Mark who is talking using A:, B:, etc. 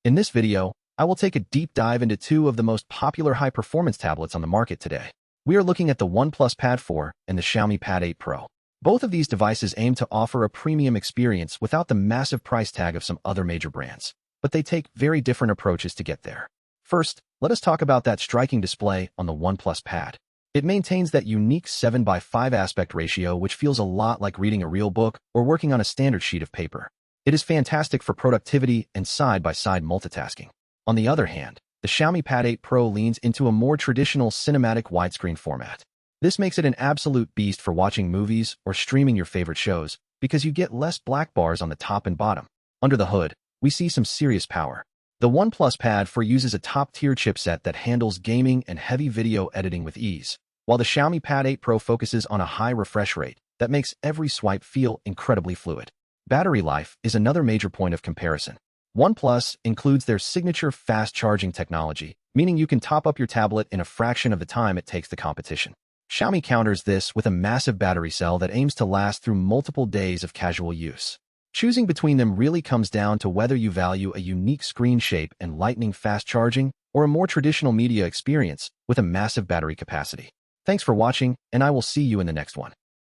A: In this video, I will take a deep dive into two of the most popular high-performance tablets on the market today. We are looking at the OnePlus Pad 4 and the Xiaomi Pad 8 Pro. Both of these devices aim to offer a premium experience without the massive price tag of some other major brands, but they take very different approaches to get there. First, let us talk about that striking display on the OnePlus Pad. It maintains that unique 7:5 aspect ratio, which feels a lot like reading a real book or working on a standard sheet of paper. It is fantastic for productivity and side-by-side multitasking. On the other hand, the Xiaomi Pad 8 Pro leans into a more traditional cinematic widescreen format. This makes it an absolute beast for watching movies or streaming your favorite shows because you get less black bars on the top and bottom. Under the hood, we see some serious power. The OnePlus Pad 4 uses a top-tier chipset that handles gaming and heavy video editing with ease, while the Xiaomi Pad 8 Pro focuses on a high refresh rate that makes every swipe feel incredibly fluid. Battery life is another major point of comparison. OnePlus includes their signature fast charging technology, meaning you can top up your tablet in a fraction of the time it takes the competition. Xiaomi counters this with a massive battery cell that aims to last through multiple days of casual use. Choosing between them really comes down to whether you value a unique screen shape and lightning fast charging or a more traditional media experience with a massive battery capacity. Thanks for watching, and I will see you in the next one.